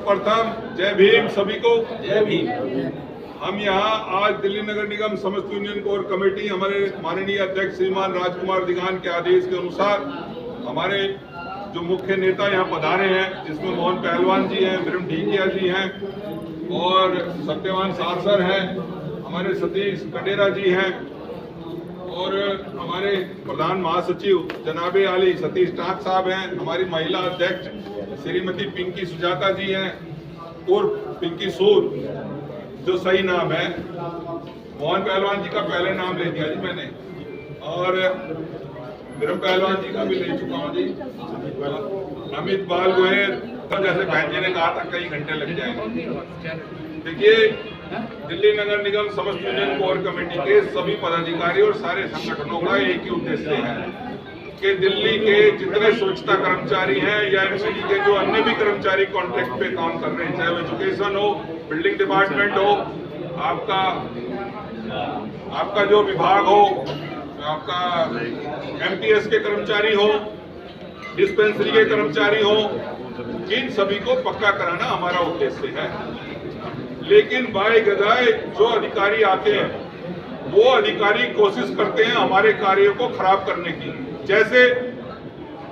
सर्वप्रथम जय भीम सभी को। जय भीम। हम यहाँ आज दिल्ली नगर निगम समस्त यूनियन कोर कमेटी हमारे माननीय अध्यक्ष श्रीमान राजकुमार दिगान के आदेश के अनुसार हमारे जो मुख्य नेता यहाँ पधारे हैं, जिसमें मोहन पहलवान जी हैं, विरम ढीकिया जी हैं और सत्यवान सारसर हैं, हमारे सतीश कटेरा जी हैं और हमारे प्रधान महासचिव जनाबे आली सतीश टाक साहब हैं, हमारी महिला अध्यक्ष श्रीमती पिंकी सुजाता जी हैं और पिंकी सूद जो सही नाम है, मोहन पहलवान जी का पहले नाम ले दिया जी मैंने और विरम पहलवान जी का भी ले चुका हूँ जी, अमित बाल गोहेर, जैसे बहन जी ने कहा था कई घंटे लग जाएंगे। देखिए, दिल्ली नगर निगम समस्त यूनियन कोर कमेटी के सभी पदाधिकारी और सारे संगठनों का एक ही उद्देश्य है कि दिल्ली के जितने स्वच्छता कर्मचारी हैं या एमसीडी के जो अन्य भी कर्मचारी कॉन्ट्रैक्ट पे काम कर रहे हैं, चाहे वो एजुकेशन हो, बिल्डिंग डिपार्टमेंट हो, आपका जो विभाग हो, आपका एमटीएस के कर्मचारी हो, डिस्पेंसरी के कर्मचारी हो, इन सभी को पक्का कराना हमारा उद्देश्य है। लेकिन बाय गदाय जो अधिकारी आते हैं वो अधिकारी कोशिश करते हैं हमारे कार्यों को खराब करने की। जैसे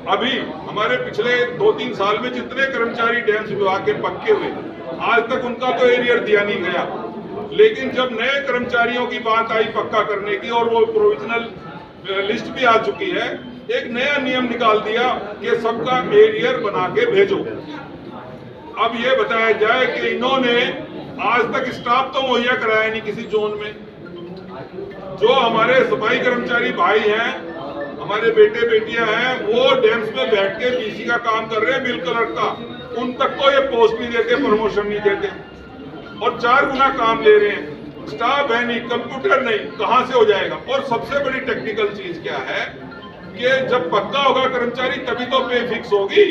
अभी हमारे पिछले 2-3 साल में जितने कर्मचारी डैम्स विभाग के पक्के हुए, आज तक उनका तो एरियर दिया नहीं गया, लेकिन जब नए कर्मचारियों की बात आई पक्का करने की और वो प्रोविजनल लिस्ट भी आ चुकी है, एक नया नियम निकाल दिया कि सबका एरियर बना के भेजो। अब ये बताया जाए कि इन्होंने आज तक स्टाफ तो मुहैया कराया नहीं किसी जोन में। जो हमारे सफाई कर्मचारी भाई हैं, हमारे बेटे बेटियां हैं, वो डैम्स में बैठ के बीसी का काम कर रहे हैं, बिल कलर का, उन तक तो ये पोस्ट नहीं देते, प्रमोशन नहीं देते और 4 गुना काम ले रहे हैं। स्टाफ है नहीं, कंप्यूटर नहीं, कहां से हो जाएगा। और सबसे बड़ी टेक्निकल चीज क्या है कि जब पक्का होगा कर्मचारी तभी तो पे फिक्स होगी।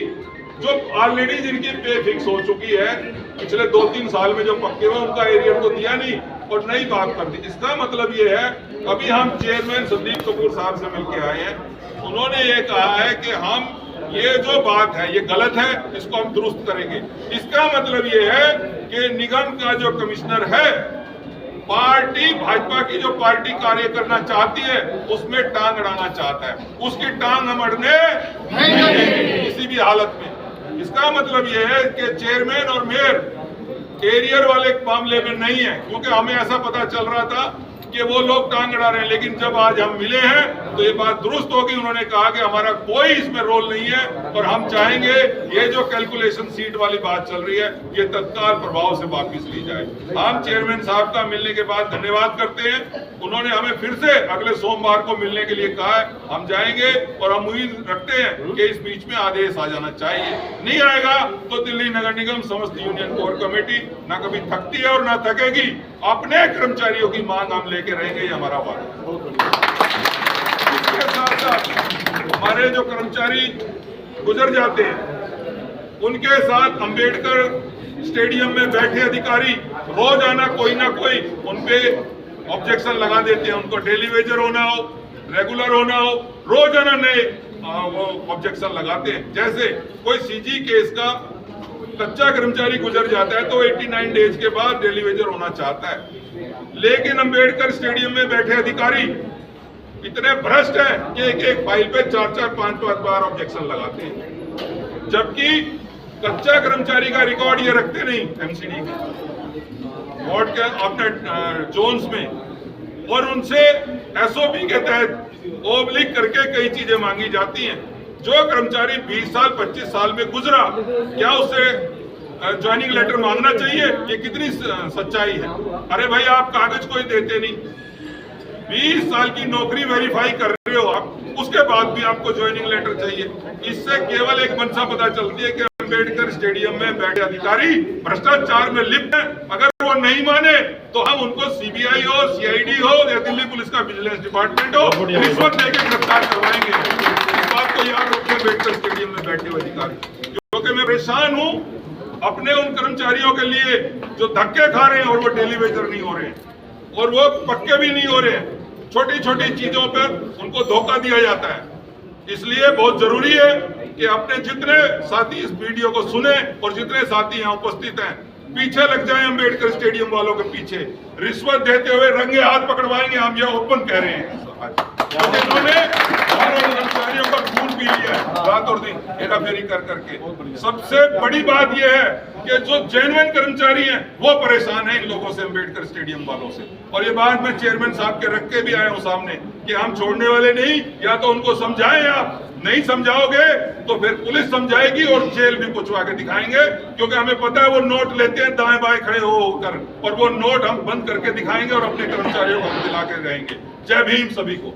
जो ऑलरेडी जिनकी पे फिक्स हो चुकी है, पिछले 2-3 साल में जो पक्के हुए उनका एरियर तो दिया नहीं और नई बात कर दी। इसका मतलब ये है, अभी हम चेयरमैन संदीप कपूर साहब से मिलकर आए हैं, उन्होंने ये कहा है कि हम ये जो बात है ये गलत है, इसको हम दुरुस्त करेंगे। इसका मतलब ये है कि निगम का जो कमिश्नर है, पार्टी भाजपा की जो पार्टी कार्य करना चाहती है उसमें टांग अड़ाना चाहता है, उसकी टांग हम अड़ने नहीं देंगे किसी भी हालत में। इसका मतलब यह है कि चेयरमैन और मेयर एरियर वाले मामले में नहीं है, क्योंकि हमें ऐसा पता चल रहा था कि वो लोग टांग अड़ा रहे हैं, लेकिन जब आज हम मिले हैं तो ये बात दुरुस्त होगी। उन्होंने कहा कि हमारा कोई इसमें रोल नहीं है और हम चाहेंगे ये जो कैलकुलेशन सीट वाली बात चल रही है ये तत्काल प्रभाव से वापस ली जाए। हम चेयरमैन साहब का मिलने के बाद धन्यवाद करते हैं, उन्होंने हमें फिर से अगले सोमवार को मिलने के लिए कहा है, हम जाएंगे और हम उम्मीद रखते हैं कि इस बीच में आदेश आ जाना चाहिए। नहीं आएगा तो दिल्ली नगर निगम समस्त यूनियन कोर कमेटी ना कभी थकती है और ना थकेगी, अपने कर्मचारियों की मांग हम लेके रहेंगे, ये हमारा वादा। इसके साथ साथ हमारे जो कर्मचारी गुजर जाते हैं उनके साथ अंबेडकर स्टेडियम में बैठे अधिकारी रोजाना कोई ना कोई उनपे ऑब्जेक्शन लगा देते हैं। उनको डेली वेजर होना हो, रेगुलर होना हो, रोजाना नए वो ऑब्जेक्शन लगाते हैं। जैसे कोई सीजी केस का कच्चा कर्मचारी गुजर जाता है तो 89 डेज के बाद डेली वेजर होना चाहता है, लेकिन अंबेडकर स्टेडियम में बैठे अधिकारी इतने भ्रष्ट हैं कि एक फाइल पे 4-4, 5-5 बार ऑब्जेक्शन लगाते हैं, जबकि कच्चा कर्मचारी का रिकॉर्ड ये रखते नहीं एमसीडी के वार्ड के अपने जोन्स में, और उनसे एसओपी के तहत ओब्लिक करके कई चीजें मांगी जाती हैं। जो कर्मचारी 20 साल 25 साल में गुजरा, क्या उसे ज्वाइनिंग लेटर मांगना चाहिए? ये कितनी सच्चाई है? अरे भाई, आप कागज कोई देते नहीं, 20 साल की नौकरी वेरीफाई कर रहे हो आप, उसके बाद भी आपको ज्वाइनिंग लेटर चाहिए। इससे केवल एक मंशा पता चलती है कि अंबेडकर स्टेडियम में बैठे अधिकारी भ्रष्टाचार में लिप्त है। अगर वो नहीं माने तो हम उनको सीबीआई हो, सीआईडी हो या दिल्ली पुलिस का विजिलेंस डिपार्टमेंट हो, रिश्वत देकर गिरफ्तार करवाएंगे। इस बात को याद रखिए अंबेडकर स्टेडियम में बैठे हुए अधिकारी, क्योंकि मैं परेशान हूँ अपने उन कर्मचारियों के लिए जो धक्के खा रहे हैं और वो डेली वेजर नहीं हो रहे हैं और वो पक्के भी नहीं हो रहे हैं। छोटी छोटी चीजों पर उनको धोखा दिया जाता है। इसलिए बहुत जरूरी है कि अपने जितने साथी इस वीडियो को सुने और जितने साथी यहाँ उपस्थित हैं पीछे लग जाएं अम्बेडकर स्टेडियम वालों के पीछे। रिश्वत देते हुए रंगे हाथ पकड़वाएंगे, हम यह ओपन कह रहे हैं। क्योंकि इन्होंने हमारे कर्मचारियों का खून पी लिया है रात और दिन हेराफेरी कर करके। सबसे बड़ी बात यह है कि जो जेन्युइन कर्मचारी हैं वो परेशान हैं इन लोगों से, अम्बेडकर स्टेडियम वालों से। और ये बात मैं चेयरमैन साहब के रख के भी आया हूं सामने कि हम छोड़ने वाले नहीं। या तो उनको समझाएं, आप नहीं समझाओगे तो फिर पुलिस समझाएगी और जेल भी पहुंचवा के दिखाएंगे। क्योंकि हमें पता है वो नोट लेते हैं दाएं बाएं खड़े होकर, और वो नोट हम बंद करके दिखाएंगे और अपने कर्मचारियों को दिला के रहेंगे। जय भीम सभी को।